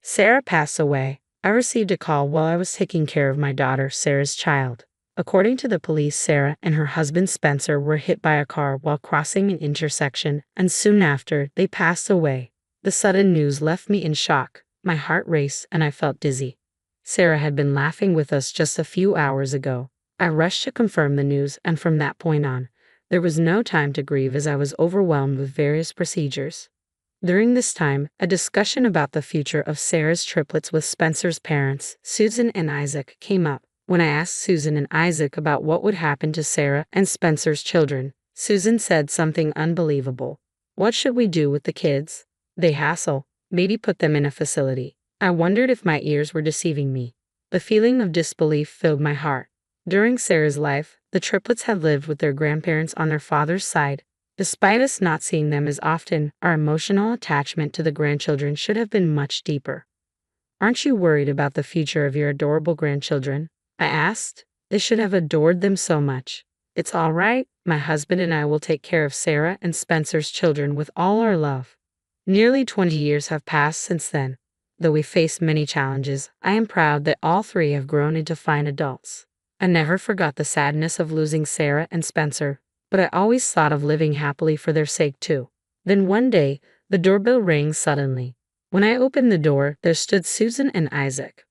Sarah passed away. I received a call while I was taking care of my daughter, Sarah's child. According to the police, Sarah and her husband Spencer were hit by a car while crossing an intersection, and soon after, they passed away. The sudden news left me in shock. My heart raced and I felt dizzy. Sarah had been laughing with us just a few hours ago. I rushed to confirm the news, and from that point on, there was no time to grieve as I was overwhelmed with various procedures. During this time, a discussion about the future of Sarah's triplets with Spencer's parents, Susan and Isaac, came up. When I asked Susan and Isaac about what would happen to Sarah and Spencer's children, Susan said something unbelievable. "What should we do with the kids? They hassle. Maybe put them in a facility." I wondered if my ears were deceiving me. The feeling of disbelief filled my heart. During Sarah's life, the triplets had lived with their grandparents on their father's side. Despite us not seeing them as often, our emotional attachment to the grandchildren should have been much deeper. "Aren't you worried about the future of your adorable grandchildren?" I asked. "They should have adored them so much." "It's all right. My husband and I will take care of Sarah and Spencer's children with all our love." Nearly 20 years have passed since then. Though we faced many challenges, I am proud that all three have grown into fine adults. I never forgot the sadness of losing Sarah and Spencer, but I always thought of living happily for their sake too. Then one day, the doorbell rang suddenly. When I opened the door, there stood Susan and Isaac,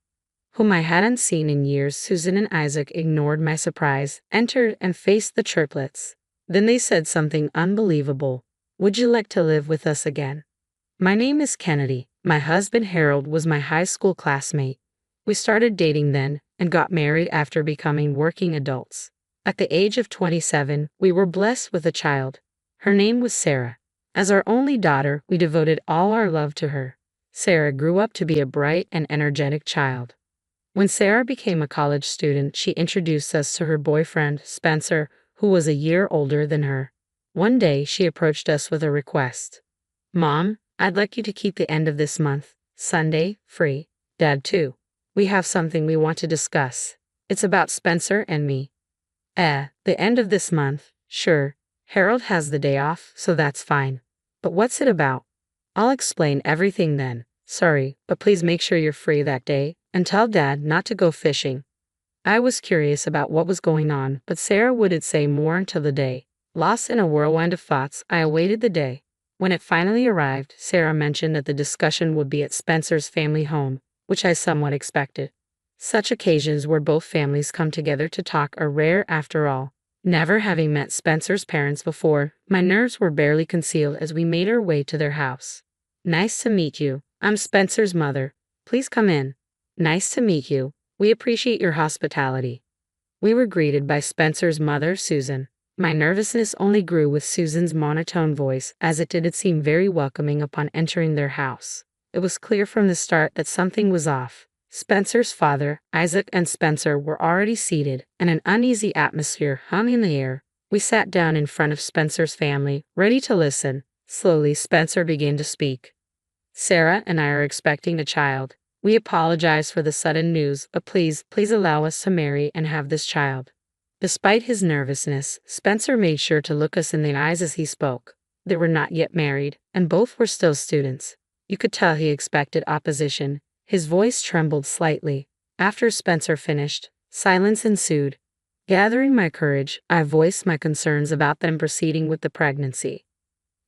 whom I hadn't seen in years. Susan and Isaac ignored my surprise, entered, and faced the triplets. Then they said something unbelievable. "Would you like to live with us again?" "My name is Kennedy. My husband Harold was my high school classmate. We started dating then and got married after becoming working adults. At the age of 27, we were blessed with a child. Her name was Sarah. As our only daughter, we devoted all our love to her. Sarah grew up to be a bright and energetic child. When Sarah became a college student, she introduced us to her boyfriend, Spencer, who was a year older than her. One day, she approached us with a request. "Mom, I'd like you to keep the end of this month, Sunday, free. Dad too. We have something we want to discuss. It's about Spencer and me." The end of this month? Sure. Harold has the day off, so that's fine. But what's it about? "I'll explain everything then. Sorry, but please make sure you're free that day, and tell Dad not to go fishing." I was curious about what was going on, but Sarah wouldn't say more until the day. Lost in a whirlwind of thoughts, I awaited the day. When it finally arrived, Sarah mentioned that the discussion would be at Spencer's family home, which I somewhat expected. Such occasions where both families come together to talk are rare after all. Never having met Spencer's parents before, my nerves were barely concealed as we made our way to their house. "Nice to meet you. I'm Spencer's mother. Please come in." "Nice to meet you. We appreciate your hospitality." We were greeted by Spencer's mother, Susan. My nervousness only grew with Susan's monotone voice, as it did seem very welcoming upon entering their house. It was clear from the start that something was off. Spencer's father, Isaac, and Spencer were already seated, and an uneasy atmosphere hung in the air. We sat down in front of Spencer's family, ready to listen. Slowly, Spencer began to speak. "Sarah and I are expecting a child. We apologize for the sudden news, but please allow us to marry and have this child." Despite his nervousness, Spencer made sure to look us in the eyes as he spoke. They were not yet married, and both were still students. You could tell he expected opposition. His voice trembled slightly. After Spencer finished, silence ensued. Gathering my courage, I voiced my concerns about them proceeding with the pregnancy.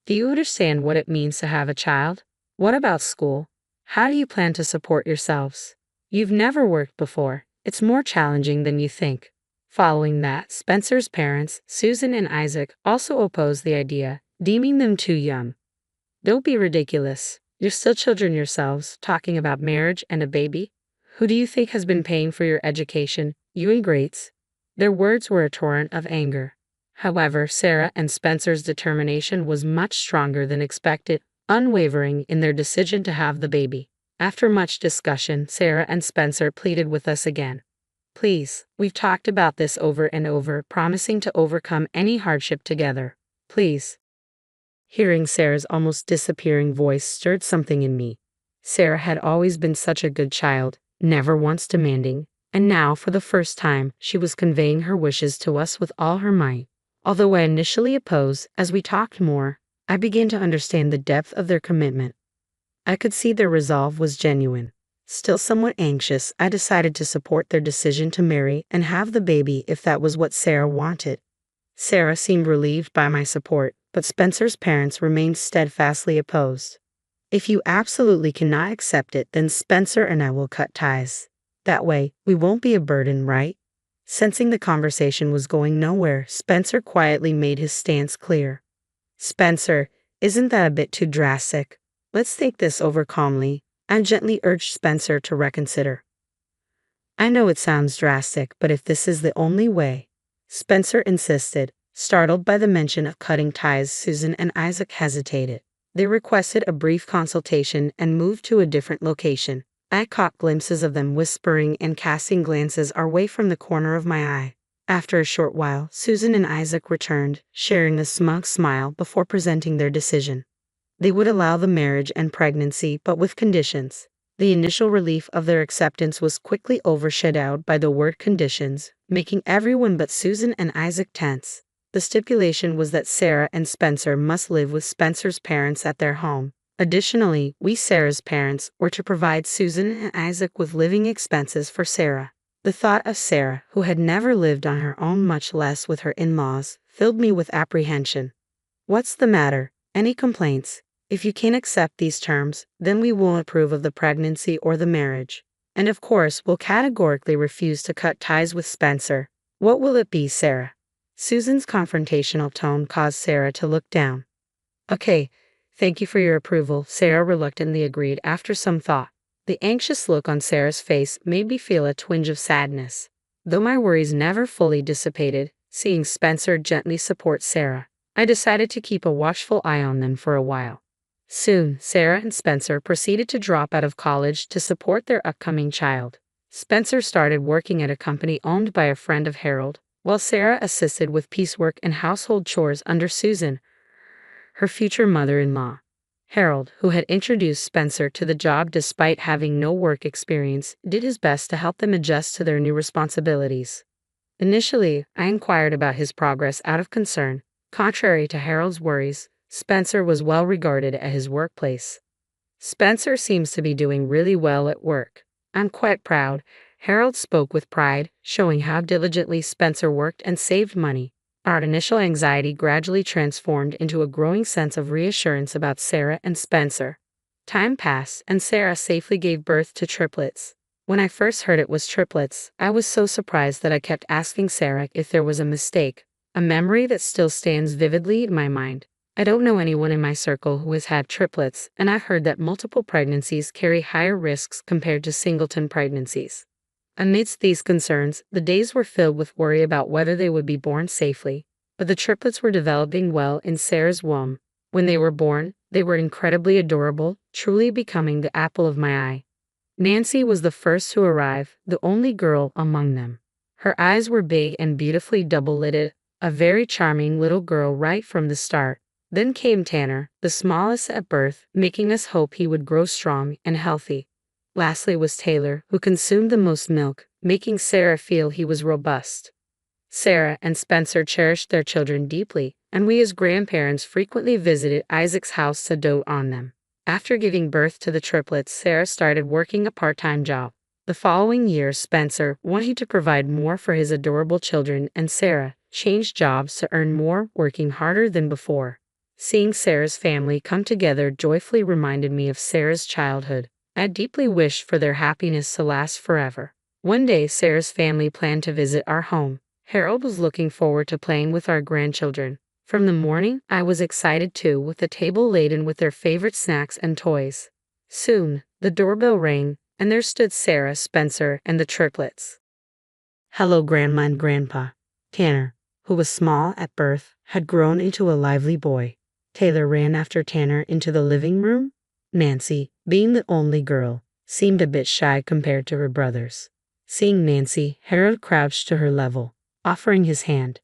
"Do you understand what it means to have a child? What about school? How do you plan to support yourselves? You've never worked before. It's more challenging than you think." Following that, Spencer's parents, Susan and Isaac, also opposed the idea, deeming them too young. "Don't be ridiculous. You're still children yourselves, talking about marriage and a baby. Who do you think has been paying for your education, you ingrates?" Their words were a torrent of anger. However, Sarah and Spencer's determination was much stronger than expected, unwavering in their decision to have the baby. After much discussion, Sarah and Spencer pleaded with us again. "Please, we've talked about this over and over, promising to overcome any hardship together. Please." Hearing Sarah's almost disappearing voice stirred something in me. Sarah had always been such a good child, never once demanding, and now, for the first time, she was conveying her wishes to us with all her might. Although I initially opposed, as we talked more, I began to understand the depth of their commitment. I could see their resolve was genuine. Still somewhat anxious, I decided to support their decision to marry and have the baby if that was what Sarah wanted. Sarah seemed relieved by my support, but Spencer's parents remained steadfastly opposed. If you absolutely cannot accept it, then Spencer and I will cut ties. That way, we won't be a burden, right? Sensing the conversation was going nowhere, Spencer quietly made his stance clear. Spencer, isn't that a bit too drastic? Let's think this over calmly. I gently urged Spencer to reconsider. I know it sounds drastic, but if this is the only way, Spencer insisted. Startled by the mention of cutting ties, Susan and Isaac hesitated. They requested a brief consultation and moved to a different location. I caught glimpses of them whispering and casting glances our way from the corner of my eye. After a short while, Susan and Isaac returned, sharing a smug smile before presenting their decision. They would allow the marriage and pregnancy, but with conditions. The initial relief of their acceptance was quickly overshadowed by the word conditions, making everyone but Susan and Isaac tense. The stipulation was that Sarah and Spencer must live with Spencer's parents at their home. Additionally, we, Sarah's parents, were to provide Susan and Isaac with living expenses for Sarah. The thought of Sarah, who had never lived on her own, much less with her in-laws, filled me with apprehension. What's the matter? Any complaints? If you can't accept these terms, then we won't approve of the pregnancy or the marriage. And of course, we'll categorically refuse to cut ties with Spencer. What will it be, Sarah? Susan's confrontational tone caused Sarah to look down. Okay, thank you for your approval, Sarah reluctantly agreed after some thought. The anxious look on Sarah's face made me feel a twinge of sadness. Though my worries never fully dissipated, seeing Spencer gently support Sarah, I decided to keep a watchful eye on them for a while. Soon, Sarah and Spencer proceeded to drop out of college to support their upcoming child. Spencer started working at a company owned by a friend of Harold, while Sarah assisted with piecework and household chores under Susan, her future mother-in-law. Harold, who had introduced Spencer to the job despite having no work experience, did his best to help them adjust to their new responsibilities. Initially, I inquired about his progress out of concern. Contrary to Harold's worries, Spencer was well regarded at his workplace. Spencer seems to be doing really well at work. I'm quite proud, Harold spoke with pride, showing how diligently Spencer worked and saved money. Our initial anxiety gradually transformed into a growing sense of reassurance about Sarah and Spencer. Time passed, and Sarah safely gave birth to triplets. When I first heard it was triplets, I was so surprised that I kept asking Sarah if there was a mistake, a memory that still stands vividly in my mind. I don't know anyone in my circle who has had triplets, and I've heard that multiple pregnancies carry higher risks compared to singleton pregnancies. Amidst these concerns, the days were filled with worry about whether they would be born safely, but the triplets were developing well in Sarah's womb. When they were born, they were incredibly adorable, truly becoming the apple of my eye. Nancy was the first to arrive, the only girl among them. Her eyes were big and beautifully double-lidded, a very charming little girl right from the start. Then came Tanner, the smallest at birth, making us hope he would grow strong and healthy. Lastly was Taylor, who consumed the most milk, making Sarah feel he was robust. Sarah and Spencer cherished their children deeply, and we as grandparents frequently visited Isaac's house to dote on them. After giving birth to the triplets, Sarah started working a part-time job. The following year, Spencer, wanting to provide more for his adorable children, and Sarah changed jobs to earn more, working harder than before. Seeing Sarah's family come together joyfully reminded me of Sarah's childhood. I deeply wished for their happiness to last forever. One day, Sarah's family planned to visit our home. Harold was looking forward to playing with our grandchildren. From the morning, I was excited too, with the table laden with their favorite snacks and toys. Soon, the doorbell rang, and there stood Sarah, Spencer, and the triplets. Hello, Grandma and Grandpa. Tanner, who was small at birth, had grown into a lively boy. Taylor ran after Tanner into the living room. Nancy, being the only girl, seemed a bit shy compared to her brothers. Seeing Nancy, Harold crouched to her level, offering his hand.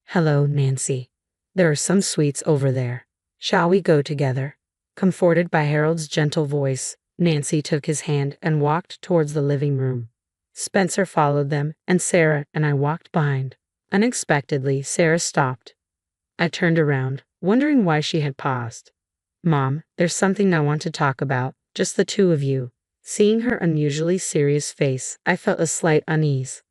Hello, Nancy. There are some sweets over there. Shall we go together? Comforted by Harold's gentle voice, Nancy took his hand and walked towards the living room. Spencer followed them, and Sarah and I walked behind. Unexpectedly, Sarah stopped. I turned around, wondering why she had paused. Mom, there's something I want to talk about, just the two of you. Seeing her unusually serious face, I felt a slight unease.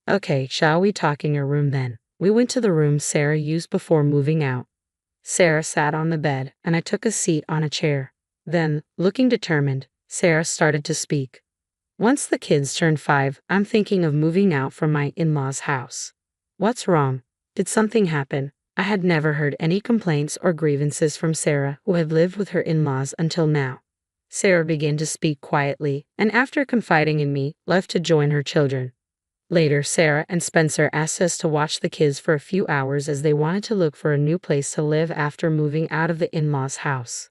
Okay, shall we talk in your room then? We went to the room Sarah used before moving out. Sarah sat on the bed, and I took a seat on a chair. Then, looking determined, Sarah started to speak. Once the kids turn 5, I'm thinking of moving out from my in-laws' house. What's wrong? Did something happen? I had never heard any complaints or grievances from Sarah, who had lived with her in-laws until now. Sarah began to speak quietly, and after confiding in me, left to join her children. Later, Sarah and Spencer asked us to watch the kids for a few hours as they wanted to look for a new place to live after moving out of the in-laws' house.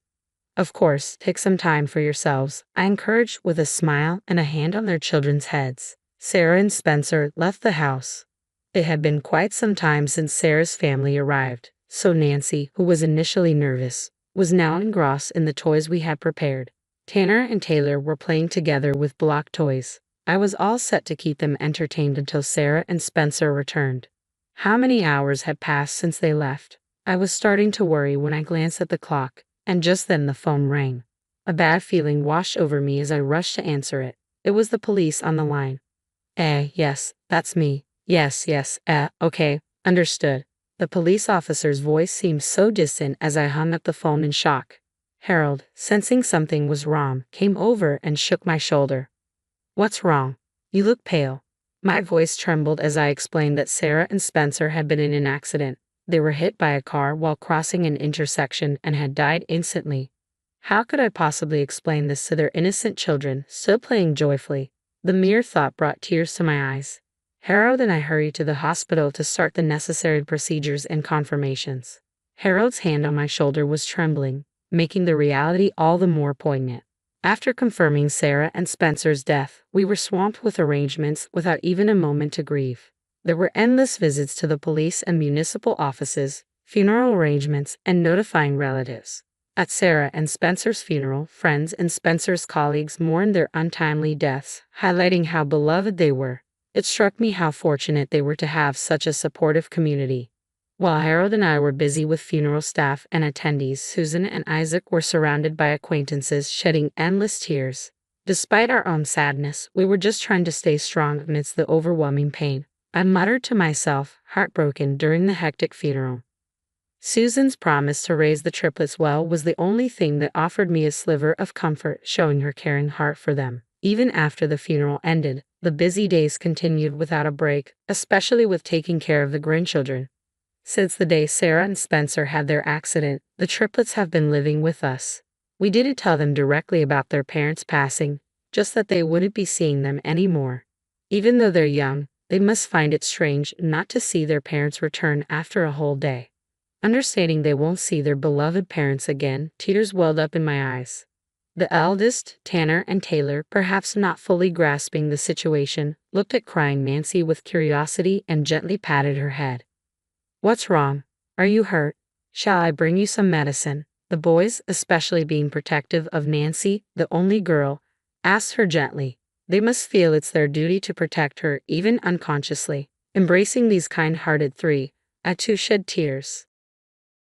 Of course, take some time for yourselves, I encouraged with a smile and a hand on their children's heads. Sarah and Spencer left the house. It had been quite some time since Sarah's family arrived, so Nancy, who was initially nervous, was now engrossed in the toys we had prepared. Tanner and Taylor were playing together with block toys. I was all set to keep them entertained until Sarah and Spencer returned. How many hours had passed since they left? I was starting to worry when I glanced at the clock, and just then the phone rang. A bad feeling washed over me as I rushed to answer it. It was the police on the line. Yes, that's me. Yes, okay, understood. The police officer's voice seemed so distant as I hung up the phone in shock. Harold, sensing something was wrong, came over and shook my shoulder. What's wrong? You look pale. My voice trembled as I explained that Sarah and Spencer had been in an accident. They were hit by a car while crossing an intersection and had died instantly. How could I possibly explain this to their innocent children, still playing joyfully? The mere thought brought tears to my eyes. Harold and I hurried to the hospital to start the necessary procedures and confirmations. Harold's hand on my shoulder was trembling, making the reality all the more poignant. After confirming Sarah and Spencer's death, we were swamped with arrangements without even a moment to grieve. There were endless visits to the police and municipal offices, funeral arrangements, and notifying relatives. At Sarah and Spencer's funeral, friends and Spencer's colleagues mourned their untimely deaths, highlighting how beloved they were. It struck me how fortunate they were to have such a supportive community. While Harold and I were busy with funeral staff and attendees, Susan and Isaac were surrounded by acquaintances shedding endless tears. Despite our own sadness, we were just trying to stay strong amidst the overwhelming pain. I muttered to myself, heartbroken during the hectic funeral. Susan's promise to raise the triplets well was the only thing that offered me a sliver of comfort, showing her caring heart for them. Even after the funeral ended, the busy days continued without a break, especially with taking care of the grandchildren. Since the day Sarah and Spencer had their accident, the triplets have been living with us. We didn't tell them directly about their parents' passing, just that they wouldn't be seeing them anymore. Even though they're young, they must find it strange not to see their parents return after a whole day. Understanding they won't see their beloved parents again, tears welled up in my eyes. The eldest, Tanner and Taylor, perhaps not fully grasping the situation, looked at crying Nancy with curiosity and gently patted her head. What's wrong? Are you hurt? Shall I bring you some medicine? The boys, especially being protective of Nancy, the only girl, asked her gently. They must feel it's their duty to protect her, even unconsciously. Embracing these kind-hearted three, I too shed tears.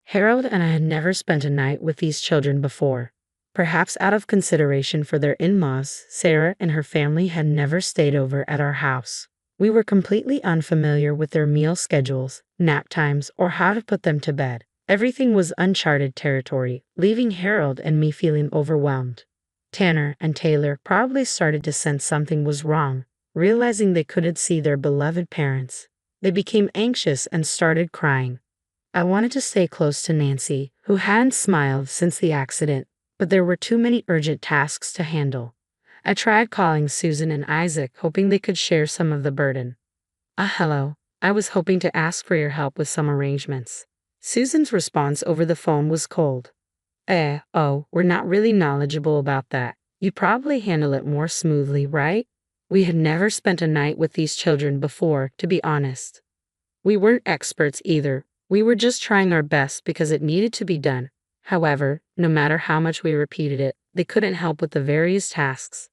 Harold and I had never spent a night with these children before. Perhaps out of consideration for their in-laws, Sarah and her family had never stayed over at our house. We were completely unfamiliar with their meal schedules, nap times, or how to put them to bed. Everything was uncharted territory, leaving Harold and me feeling overwhelmed. Tanner and Taylor probably started to sense something was wrong, realizing they couldn't see their beloved parents. They became anxious and started crying. I wanted to stay close to Nancy, who hadn't smiled since the accident, but there were too many urgent tasks to handle. I tried calling Susan and Isaac, hoping they could share some of the burden. Hello. I was hoping to ask for your help with some arrangements. Susan's response over the phone was cold. We're not really knowledgeable about that. You'd probably handle it more smoothly, right? We had never spent a night with these children before, to be honest. We weren't experts either. We were just trying our best because it needed to be done. However, no matter how much we repeated it, they couldn't help with the various tasks.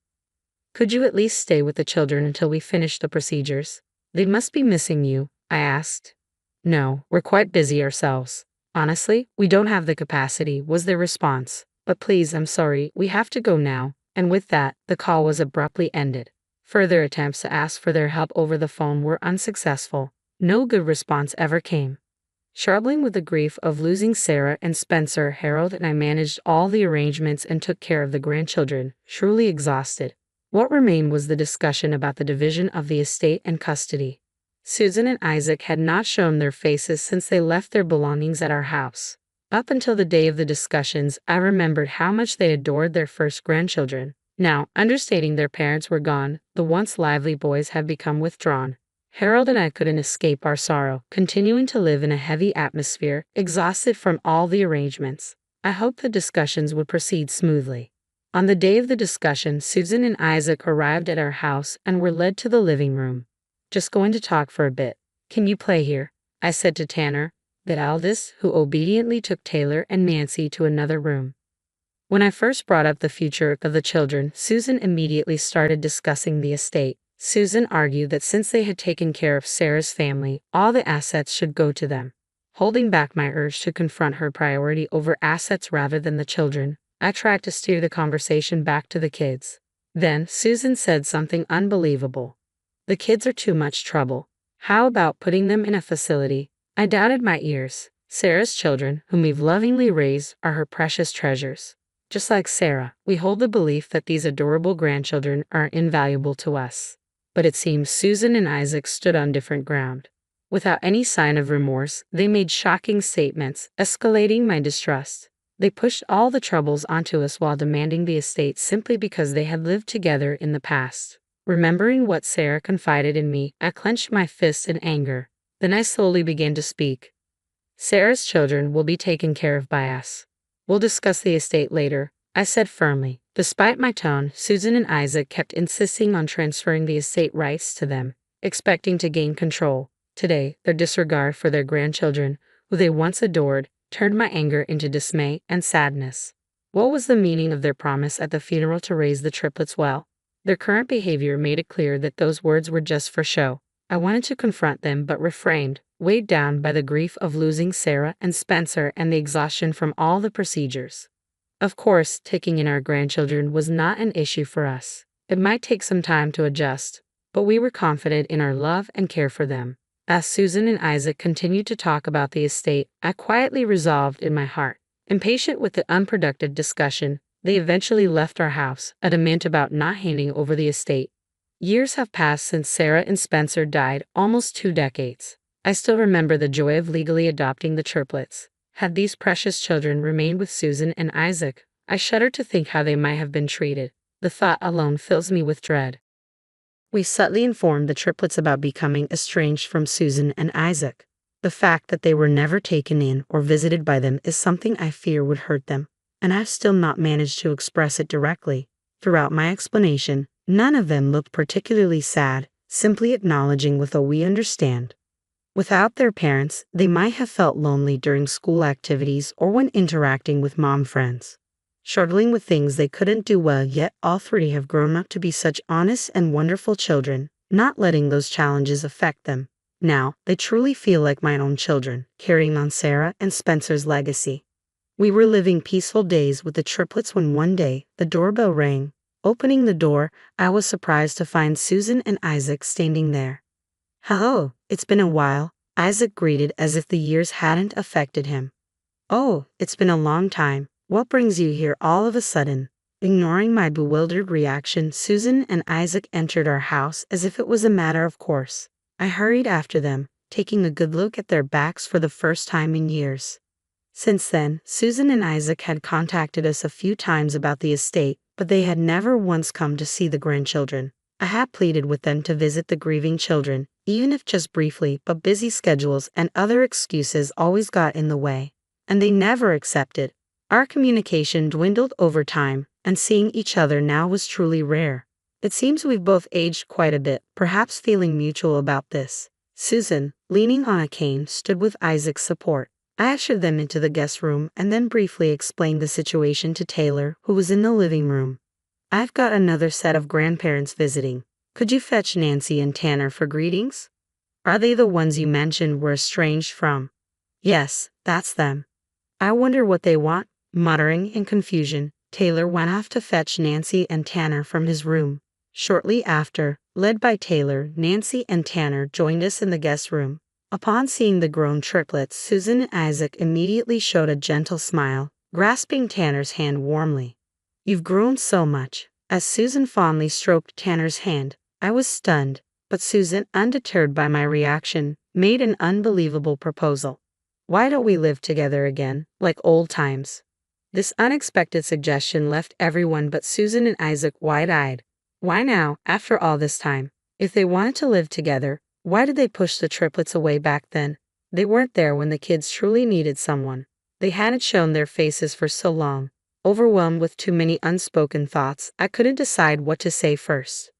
Could you at least stay with the children until we finish the procedures? They must be missing you, I asked. No, we're quite busy ourselves. Honestly, we don't have the capacity, was their response. But please, I'm sorry, we have to go now. And with that, the call was abruptly ended. Further attempts to ask for their help over the phone were unsuccessful. No good response ever came. Struggling with the grief of losing Sarah and Spencer, Harold and I managed all the arrangements and took care of the grandchildren, truly exhausted. What remained was the discussion about the division of the estate and custody. Susan and Isaac had not shown their faces since they left their belongings at our house. Up until the day of the discussions, I remembered how much they adored their first grandchildren. Now, understating their parents were gone, the once lively boys had become withdrawn. Harold and I couldn't escape our sorrow, continuing to live in a heavy atmosphere, exhausted from all the arrangements. I hoped the discussions would proceed smoothly. On the day of the discussion, Susan and Isaac arrived at our house and were led to the living room. "Just going to talk for a bit. Can you play here?" I said to Tanner, the eldest, who obediently took Taylor and Nancy to another room. When I first brought up the future of the children, Susan immediately started discussing the estate. Susan argued that since they had taken care of Sarah's family, all the assets should go to them. Holding back my urge to confront her priority over assets rather than the children, I tried to steer the conversation back to the kids. Then, Susan said something unbelievable. "The kids are too much trouble. How about putting them in a facility?" I doubted my ears. Sarah's children, whom we've lovingly raised, are her precious treasures. Just like Sarah, we hold the belief that these adorable grandchildren are invaluable to us. But it seems Susan and Isaac stood on different ground. Without any sign of remorse, they made shocking statements, escalating my distrust. They pushed all the troubles onto us while demanding the estate simply because they had lived together in the past. Remembering what Sarah confided in me, I clenched my fists in anger. Then I slowly began to speak. "Sarah's children will be taken care of by us. We'll discuss the estate later," I said firmly. Despite my tone, Susan and Isaac kept insisting on transferring the estate rights to them, expecting to gain control. Today, their disregard for their grandchildren, who they once adored, turned my anger into dismay and sadness. What was the meaning of their promise at the funeral to raise the triplets well? Their current behavior made it clear that those words were just for show. I wanted to confront them but refrained, weighed down by the grief of losing Sarah and Spencer and the exhaustion from all the procedures. Of course, taking in our grandchildren was not an issue for us. It might take some time to adjust, but we were confident in our love and care for them. As Susan and Isaac continued to talk about the estate, I quietly resolved in my heart. Impatient with the unproductive discussion, they eventually left our house, adamant about not handing over the estate. Years have passed since Sarah and Spencer died, almost 2 decades. I still remember the joy of legally adopting the triplets. Had these precious children remained with Susan and Isaac, I shudder to think how they might have been treated. The thought alone fills me with dread. We subtly informed the triplets about becoming estranged from Susan and Isaac. The fact that they were never taken in or visited by them is something I fear would hurt them, and I've still not managed to express it directly. Throughout my explanation, none of them looked particularly sad, simply acknowledging with a "we understand." Without their parents, they might have felt lonely during school activities or when interacting with mom friends. Struggling with things they couldn't do well, yet all 3 have grown up to be such honest and wonderful children, not letting those challenges affect them. Now, they truly feel like my own children, carrying on Sarah and Spencer's legacy. We were living peaceful days with the triplets when one day, the doorbell rang. Opening the door, I was surprised to find Susan and Isaac standing there. "Hello, it's been a while," Isaac greeted as if the years hadn't affected him. "Oh, it's been a long time. What brings you here all of a sudden?" Ignoring my bewildered reaction, Susan and Isaac entered our house as if it was a matter of course. I hurried after them, taking a good look at their backs for the first time in years. Since then, Susan and Isaac had contacted us a few times about the estate, but they had never once come to see the grandchildren. I had pleaded with them to visit the grieving children, even if just briefly, but busy schedules and other excuses always got in the way, and they never accepted. Our communication dwindled over time, and seeing each other now was truly rare. It seems we've both aged quite a bit, perhaps feeling mutual about this. Susan, leaning on a cane, stood with Isaac's support. I ushered them into the guest room and then briefly explained the situation to Taylor, who was in the living room. "I've got another set of grandparents visiting. Could you fetch Nancy and Tanner for greetings?" "Are they the ones you mentioned were estranged from?" "Yes, that's them." "I wonder what they want." Muttering in confusion, Taylor went off to fetch Nancy and Tanner from his room. Shortly after, led by Taylor, Nancy and Tanner joined us in the guest room. Upon seeing the grown triplets, Susan and Isaac immediately showed a gentle smile, grasping Tanner's hand warmly. "You've grown so much." As Susan fondly stroked Tanner's hand, I was stunned, but Susan, undeterred by my reaction, made an unbelievable proposal. "Why don't we live together again, like old times?" This unexpected suggestion left everyone but Susan and Isaac wide-eyed. Why now, after all this time? If they wanted to live together, why did they push the triplets away back then? They weren't there when the kids truly needed someone. They hadn't shown their faces for so long. Overwhelmed with too many unspoken thoughts, I couldn't decide what to say first.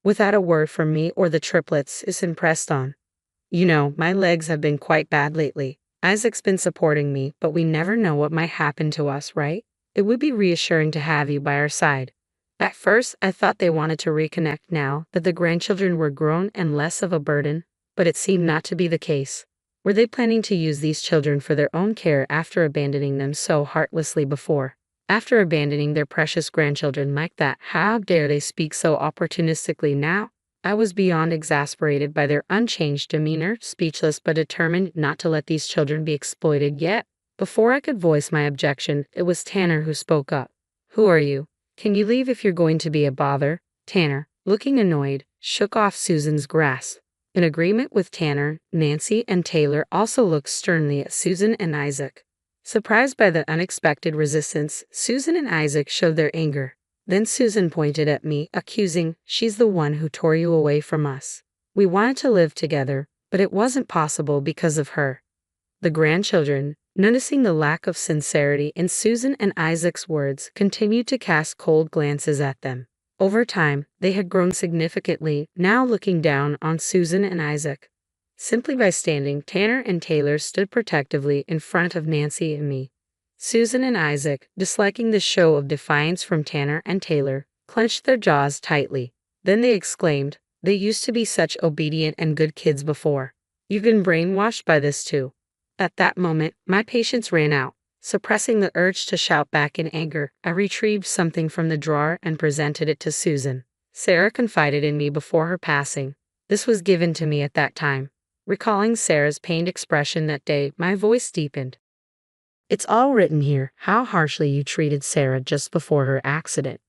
Without a word from me or the triplets, Susan pressed on. "You know, my legs have been quite bad lately. Isaac's been supporting me, but we never know what might happen to us, right? It would be reassuring to have you by our side." At first, I thought they wanted to reconnect now that the grandchildren were grown and less of a burden, but it seemed not to be the case. Were they planning to use these children for their own care after abandoning them so heartlessly before? After abandoning their precious grandchildren like that, how dare they speak so opportunistically now? I was beyond exasperated by their unchanged demeanor, speechless but determined not to let these children be exploited yet. Before I could voice my objection, it was Tanner who spoke up. "Who are you? Can you leave if you're going to be a bother?" Tanner, looking annoyed, shook off Susan's grasp. In agreement with Tanner, Nancy and Taylor also looked sternly at Susan and Isaac. Surprised by the unexpected resistance, Susan and Isaac showed their anger. Then Susan pointed at me, accusing, "She's the one who tore you away from us. We wanted to live together, but it wasn't possible because of her." The grandchildren, noticing the lack of sincerity in Susan and Isaac's words, continued to cast cold glances at them. Over time, they had grown significantly, now looking down on Susan and Isaac. Simply by standing, Tanner and Taylor stood protectively in front of Nancy and me. Susan and Isaac, disliking the show of defiance from Tanner and Taylor, clenched their jaws tightly. Then they exclaimed, "They used to be such obedient and good kids before. You've been brainwashed by this too." At that moment, my patience ran out. Suppressing the urge to shout back in anger, I retrieved something from the drawer and presented it to Susan. "Sarah confided in me before her passing. This was given to me at that time." Recalling Sarah's pained expression that day, my voice deepened. "It's all written here, how harshly you treated Sarah just before her accident."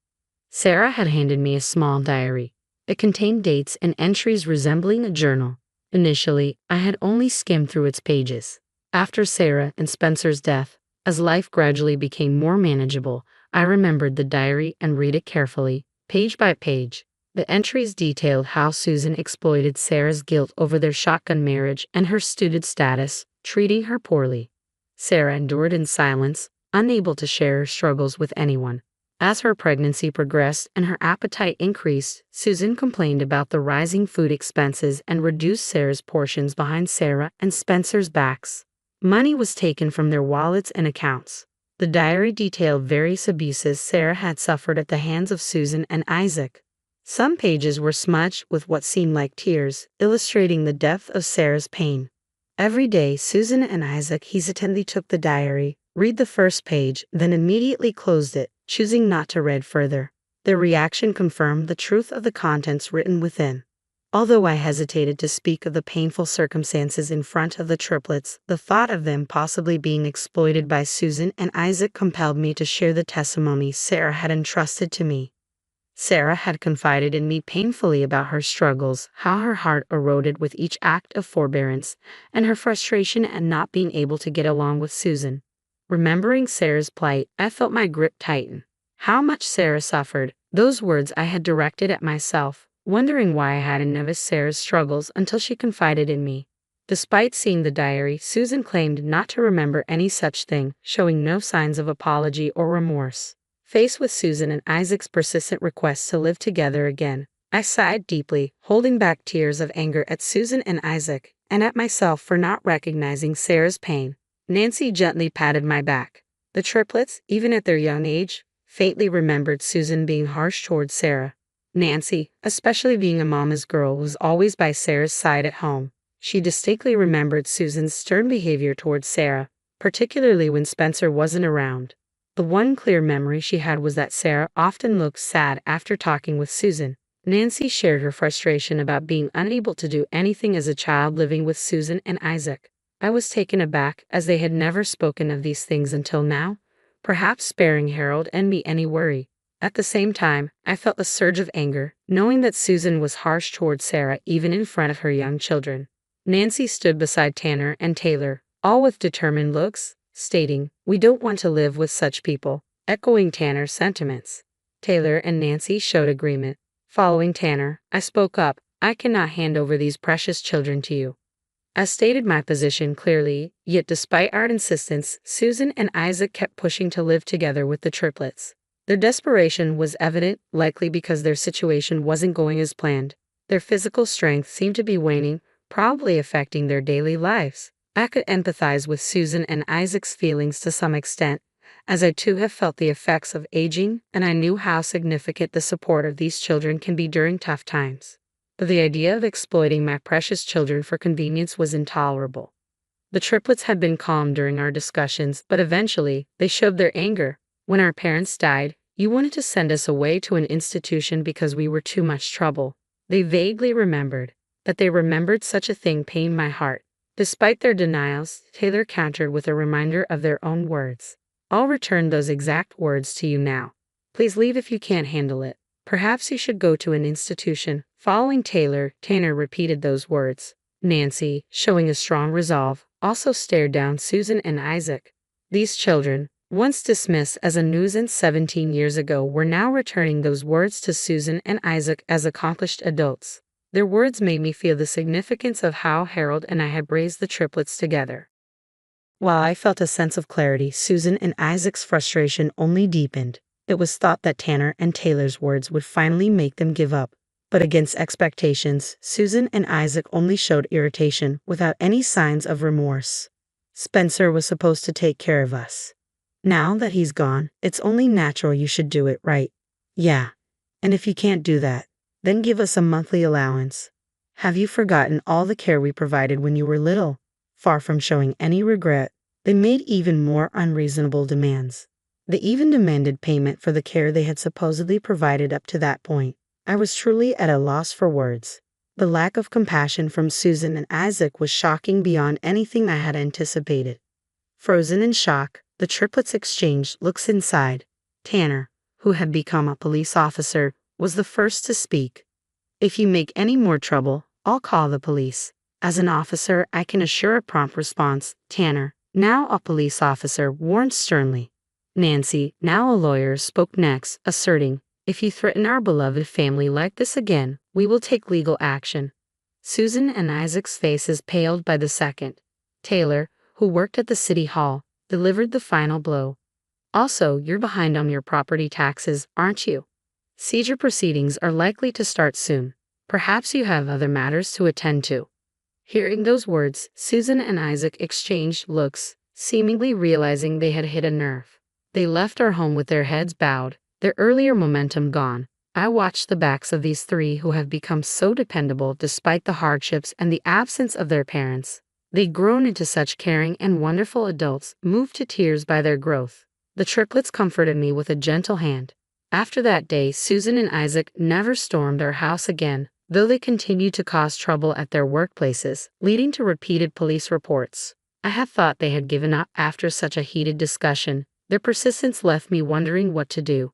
Sarah had handed me a small diary. It contained dates and entries resembling a journal. Initially, I had only skimmed through its pages. After Sarah and Spencer's death, as life gradually became more manageable, I remembered the diary and read it carefully, page by page. The entries detailed how Susan exploited Sarah's guilt over their shotgun marriage and her student status, treating her poorly. Sarah endured in silence, unable to share her struggles with anyone. As her pregnancy progressed and her appetite increased, Susan complained about the rising food expenses and reduced Sarah's portions behind Sarah and Spencer's backs. Money was taken from their wallets and accounts. The diary detailed various abuses Sarah had suffered at the hands of Susan and Isaac. Some pages were smudged with what seemed like tears, illustrating the depth of Sarah's pain. Every day, Susan and Isaac hesitantly took the diary, read the first page, then immediately closed it, choosing not to read further. Their reaction confirmed the truth of the contents written within. Although I hesitated to speak of the painful circumstances in front of the triplets, the thought of them possibly being exploited by Susan and Isaac compelled me to share the testimony Sarah had entrusted to me. Sarah had confided in me painfully about her struggles, how her heart eroded with each act of forbearance, and her frustration at not being able to get along with Susan. Remembering Sarah's plight, I felt my grip tighten. How much Sarah suffered, those words I had directed at myself, wondering why I hadn't noticed Sarah's struggles until she confided in me. Despite seeing the diary, Susan claimed not to remember any such thing, showing no signs of apology or remorse. Faced with Susan and Isaac's persistent requests to live together again, I sighed deeply, holding back tears of anger at Susan and Isaac, and at myself for not recognizing Sarah's pain. Nancy gently patted my back. The triplets, even at their young age, faintly remembered Susan being harsh towards Sarah. Nancy, especially being a mama's girl, was always by Sarah's side at home. She distinctly remembered Susan's stern behavior towards Sarah, particularly when Spencer wasn't around. The one clear memory she had was that Sarah often looked sad after talking with Susan. Nancy shared her frustration about being unable to do anything as a child living with Susan and Isaac. I was taken aback as they had never spoken of these things until now, perhaps sparing Harold and me any worry. At the same time, I felt a surge of anger, knowing that Susan was harsh toward Sarah even in front of her young children. Nancy stood beside Tanner and Taylor, all with determined looks, stating, "We don't want to live with such people," echoing Tanner's sentiments. Taylor and Nancy showed agreement. Following Tanner, I spoke up, "I cannot hand over these precious children to you." I stated my position clearly, yet despite our insistence, Susan and Isaac kept pushing to live together with the triplets. Their desperation was evident, likely because their situation wasn't going as planned. Their physical strength seemed to be waning, probably affecting their daily lives. I could empathize with Susan and Isaac's feelings to some extent, as I too have felt the effects of aging, and I knew how significant the support of these children can be during tough times. But the idea of exploiting my precious children for convenience was intolerable. The triplets had been calm during our discussions, but eventually, they showed their anger. "When our parents died, you wanted to send us away to an institution because we were too much trouble." They vaguely remembered. That they remembered such a thing pained my heart. Despite their denials, Taylor countered with a reminder of their own words. "I'll return those exact words to you now. Please leave if you can't handle it. Perhaps you should go to an institution." Following Taylor, Tanner repeated those words. Nancy, showing a strong resolve, also stared down Susan and Isaac. These children, once dismissed as a nuisance 17 years ago, were now returning those words to Susan and Isaac as accomplished adults. Their words made me feel the significance of how Harold and I had raised the triplets together. While I felt a sense of clarity, Susan and Isaac's frustration only deepened. It was thought that Tanner and Taylor's words would finally make them give up. But against expectations, Susan and Isaac only showed irritation without any signs of remorse. "Spencer was supposed to take care of us. Now that he's gone, it's only natural you should do it, right? Yeah. And if you can't do that, then give us a monthly allowance. Have you forgotten all the care we provided when you were little?" Far from showing any regret, they made even more unreasonable demands. They even demanded payment for the care they had supposedly provided up to that point. I was truly at a loss for words. The lack of compassion from Susan and Isaac was shocking beyond anything I had anticipated. Frozen in shock, the triplets exchanged looks inside. Tanner, who had become a police officer, was the first to speak. "If you make any more trouble, I'll call the police. As an officer, I can assure a prompt response." Tanner, now a police officer, warned sternly. Nancy, now a lawyer, spoke next, asserting, "If you threaten our beloved family like this again, we will take legal action." Susan and Isaac's faces paled by the second. Taylor, who worked at the city hall, delivered the final blow. "Also, you're behind on your property taxes, aren't you? Seizure proceedings are likely to start soon. Perhaps you have other matters to attend to." Hearing those words, Susan and Isaac exchanged looks, seemingly realizing they had hit a nerve. They left our home with their heads bowed, their earlier momentum gone. I watched the backs of these three who have become so dependable despite the hardships and the absence of their parents. They'd grown into such caring and wonderful adults, moved to tears by their growth. The triplets comforted me with a gentle hand. After that day, Susan and Isaac never stormed our house again, though they continued to cause trouble at their workplaces, leading to repeated police reports. I had thought they had given up after such a heated discussion. Their persistence left me wondering what to do.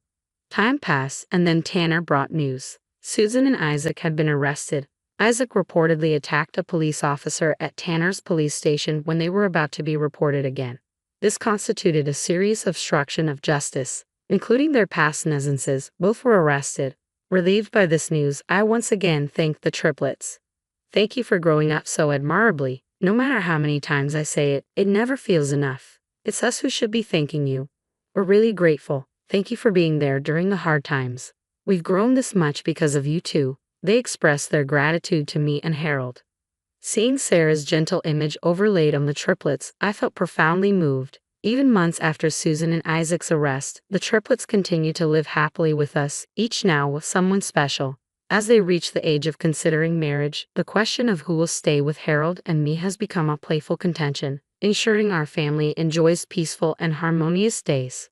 Time passed, and then Tanner brought news. Susan and Isaac had been arrested. Isaac reportedly attacked a police officer at Tanner's police station when they were about to be reported again. This constituted a serious obstruction of justice, including their past nuisances. Both were arrested. Relieved by this news, I once again thanked the triplets. "Thank you for growing up so admirably. No matter how many times I say it, it never feels enough. It's us who should be thanking you. We're really grateful. Thank you for being there during the hard times. We've grown this much because of you too." They expressed their gratitude to me and Harold. Seeing Sarah's gentle image overlaid on the triplets, I felt profoundly moved. Even months after Susan and Isaac's arrest, the triplets continued to live happily with us, each now with someone special. As they reach the age of considering marriage, the question of who will stay with Harold and me has become a playful contention, ensuring our family enjoys peaceful and harmonious days.